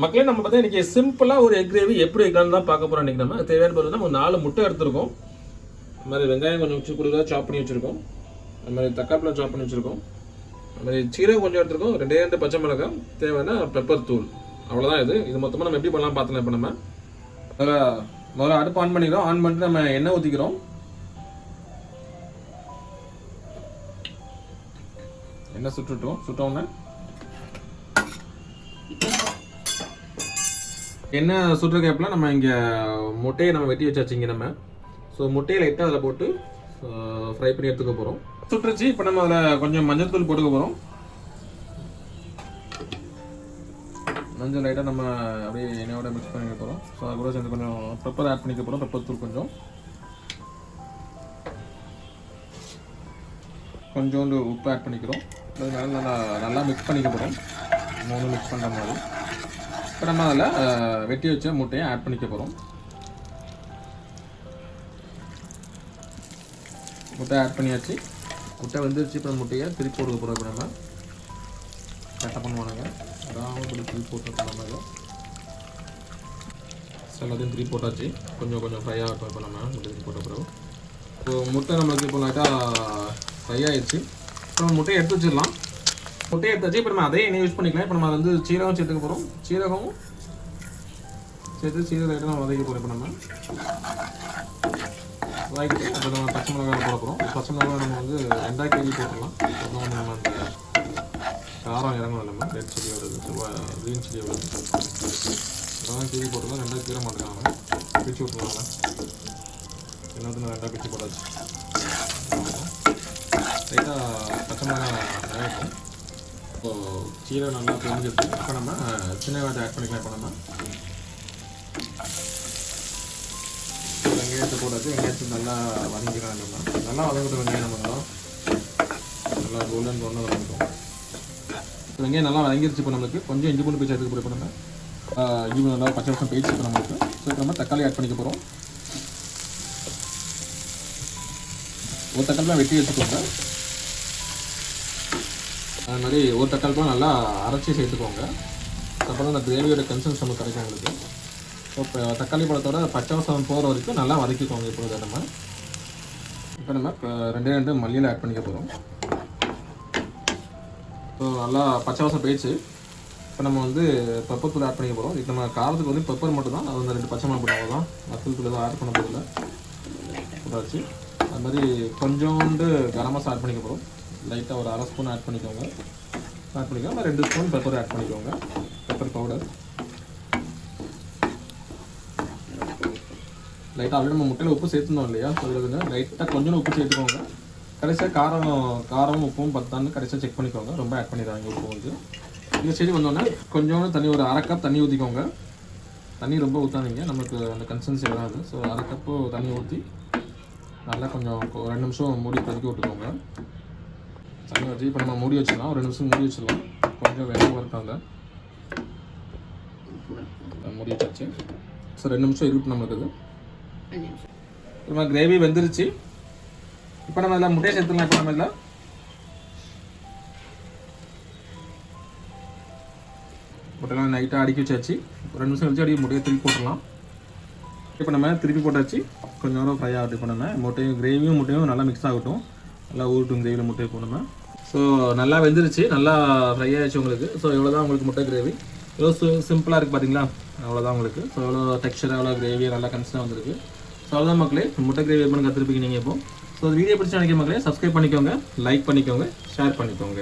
மக்களே நம்ம பார்த்தா இன்றைக்கி சிம்பிளாக ஒரு எக் கிரேவி எப்படி வைக்கலாம்னு தான் பார்க்க போகிறோம். இன்றைக்கி நம்ம தேவையான பொருள் நம்ம 4 முட்டை எடுத்துருக்கோம். அது மாதிரி வெங்காயம் கொஞ்சம் வச்சு கொடுக்குறதா சாப் பண்ணி வச்சுருக்கோம். அது மாதிரி தக்காளிலாம் சாப் பண்ணி வச்சுருக்கோம். அது மாதிரி சீரகம் கொஞ்சம் எடுத்துருக்கோம். 2 பச்சை மிளகாய், தேவையான பெப்பர் தூள். அவ்வளோதான் இது மொத்தமாக நம்ம எப்படி பண்ணலாம் பார்த்தலாம். இப்போ நம்ம முதல்ல அடுப்பு ஆன் பண்ணிக்கிறோம். ஆன் பண்ணிட்டு நம்ம எண்ணெய் ஊற்றிக்கிறோம். எண்ணெய் சுட்டோன்னே என்ன சுடுற கேப்பில் நம்ம இங்கே முட்டையை நம்ம வெட்டி வச்சாச்சிங்க நம்ம. ஸோ முட்டையை லைட்டாக அதில் போட்டு ஃப்ரை பண்ணி எடுத்துக்க போகிறோம். சுட்டுருச்சு. இப்போ நம்ம அதில் கொஞ்சம் மஞ்சள் தூள் போட்டுக்க போகிறோம். மஞ்சள் லைட்டாக நம்ம அப்படியே எண்ணெயோட மிக்ஸ் பண்ணிக்க போகிறோம். ஸோ அது கூட சேர்ந்து கொஞ்சம் பெப்பர் ஆட் பண்ணிக்க போகிறோம். பெப்பர் தூள் கொஞ்சோண்டு உப்பு ஆட் பண்ணிக்கிறோம். அதனால நல்லா மிக்ஸ் பண்ணிக்க போகிறோம். 3 மிக்ஸ் பண்ணுற மாதிரி. இப்போ நம்ம அதில் வெட்டி வச்ச முட்டையை ஆட் பண்ணிக்க போகிறோம். முட்டை ஆட் பண்ணியாச்சு. முட்டை வந்துருச்சு. இப்போ முட்டையை திருப்பி போடுக்க போகிறோம். இப்போ நம்ம கரெக்டாக பண்ணுவானுங்க. அதாவது திருப்பி போட்டு நம்ம எல்லாத்தையும் திருப்பி போட்டாச்சு. கொஞ்சம் ஃப்ரை ஆகட்டும். இப்போ நம்ம முட்டை திருப்பி போட்ட பிறகு இப்போ முட்டை நம்மளுக்கு இப்போ லைட்டாக ஃப்ரை ஆகிடுச்சு. இப்போ நம்ம முட்டையை எடுத்து வச்சிடலாம். முட்டையை எடுத்தாச்சு. இப்போ நம்ம அதே எண்ணெய் யூஸ் பண்ணிக்கலாம். இப்போ நம்ம வந்து சீரகம் சேர்த்துக்க போகிறோம். சீரகமும் சேர்த்து லைட்டாக நம்ம வதக்க போகிறோம். இப்போ நம்ம வதக்கிட்டு அப்புறம் நம்ம பச்சை மிளகாய் போட போகிறோம். பச்சை மிளகாய் நம்ம வந்து 2 கேஜி போட்டுடலாம். அப்புறம் நம்ம அந்த காரம் இறங்கணும். நம்ம ரெட் சில்லி வருது, க்ரீன் சில்லி வருது. அதெல்லாம் கேஜி போட்டுலாம் 2 கீரை மாட்டுறாங்க. பிரித்து விட்டுருவாங்க. எல்லாத்தையும் 2 பிரித்து போட்டாச்சு. லைட்டாக பச்சை மிளகாய் வேகட்டும். இப்போது சீரகம் நல்லா புரிஞ்சிருக்கு. இப்போ நம்ம சின்ன வெங்காயத்தை ஆட் பண்ணிக்கலாம். இப்போ நம்ம வெங்காயத்தை போட்டாச்சு. வெங்காயத்தை நல்லா வதங்கிக்கலாம். நல்லா வதங்கிட்டு வெங்காயம் நம்ம நல்லா கோல்டன் ப்ரௌனாக வதங்கிட்டோம். வெங்காயம் நல்லா வதங்கிருச்சு. இப்போ நம்மளுக்கு கொஞ்சம் இஞ்சி பூண்டு பேச்சு எடுத்துக்க போகிறோம். நம்ம இஞ்சி நல்லா பச்சை வருஷம் பேச்சு இப்போ நம்மளுக்கு. ஸோ இப்போ நம்ம தக்காளி ஆட் பண்ணிக்க போகிறோம். ஒரு தக்காளி வெட்டி வச்சுக்கோங்க. அது மாதிரி ஒரு தக்காளிலாம் நல்லா அரைச்சி சேர்த்துக்கோங்க. அப்புறம் அந்த கிரேவியோட கன்சன்ஸ் நமக்கு கிடைக்கும் உங்களுக்கு. இப்போ தக்காளி பழத்தோட பச்சை வாசம் போகிற வரைக்கும் நல்லா வதக்கிக்கோங்க. இப்போ நம்ம 2 மல்லியில் ஆட் பண்ணிக்க போகிறோம். ஸோ நல்லா பச்சை வாசம் போயிடுச்சு. இப்போ நம்ம வந்து பெப்பர் தூள் ஆட் பண்ணிக்க போகிறோம். இப்போ நம்ம காரத்துக்கு வந்து பெப்பர் மட்டும் தான். அது வந்து 2 பச்சை மிளகாய் போட்டால் தான் மசால் தூள் எதுவும் ஆட் பண்ண போதில்லை போட்டாச்சு. அது மாதிரி கொஞ்சோண்டு கரம் மசாலா ஆட் பண்ணிக்க போகிறோம். லைட்டாக ஒரு 1/2 ஸ்பூன் ஆட் பண்ணிக்கோங்க. 2 ஸ்பூன் பெப்பர் ஆட் பண்ணிக்கோங்க. பெப்பர் பவுடர் லைட்டாக ஆல்ரெடி நம்ம முட்டையில் உப்பு சேர்த்துனோம் இல்லையா? சொல்லுதுங்க லைட்டாக கொஞ்சம் உப்பு சேர்த்துக்கோங்க. கடைசியாக காரமும் உப்பும் பத்தான்னு கடைசியாக செக் பண்ணிக்கோங்க. ரொம்ப ஆட் பண்ணிடுறாங்க உப்பு கொஞ்சம். இந்த செடி வந்தோடனே கொஞ்சோண்டு தண்ணி, ஒரு 1/2 கப் தண்ணி ஊற்றிக்கோங்க. தண்ணி ரொம்ப ஊற்றாதீங்க, நமக்கு அந்த கன்சிஸ்டன்சி வராது. ஸோ 1/2 கப்பு தண்ணி ஊற்றி நல்லா கொஞ்சம் 2 நிமிஷம் மூடி கொதிக்க விட்டுக்கோங்க. தண்ணி வச்சு இப்போ நம்ம மூடி வச்சிடலாம். ஒரு 2 நிமிஷம் மூடி வச்சிடலாம். கொஞ்சம் வேகம் இருக்காங்க. மூடி வச்சாச்சு. ஸோ 2 நிமிஷம் இருக்கட்டும் நம்மளுக்கு. நம்ம கிரேவி வெந்துருச்சு. இப்போ நம்ம எல்லாம் முட்டையை சேர்த்துக்கலாம். இப்போ நம்ம எல்லாம் முட்டையெல்லாம் நைட்டாக அடுக்கி வச்சாச்சு. 2 நிமிஷம் கழிச்சு அடிக்க முட்டையை திருப்பி போட்டுடலாம். இப்போ நம்ம திருப்பி போட்டாச்சு. கொஞ்சம் நேரம் ஃப்ரை ஆகட்டும். இப்போ நம்ம கிரேவியும் முட்டையும் நல்லா மிக்ஸ் ஆகட்டும். நல்லா ஊறட்டும் கிரேவியில் முட்டையை போடணுமே. ஸோ நல்லா வெந்துருச்சு, நல்லா ஃப்ரை ஆகிடுச்சு உங்களுக்கு. ஸோ இவ்வளோ தான் உங்களுக்கு முட்டை கிரேவி. எவ்வளோ சிம்பிளாக இருக்குது பார்த்தீங்களா? அவ்வளோதான் உங்களுக்கு. ஸோ எவ்வளோ டெக்ஸ்சர், எவ்வளோ கிரேவி நல்லா கன்சிஸ்டாக வந்துருக்கு. ஸோ அவ்வளோதான் மக்களே, முட்டை கிரேவி எப்படி கற்றுருப்பீங்க நீங்கள் இப்போ. ஸோ வீடியோ பிடிச்ச நினைக்கிற மக்களே சப்ஸ்கிரைப் பண்ணிக்கோங்க, லைக் பண்ணிக்கோங்க, ஷேர் பண்ணிக்கோங்க.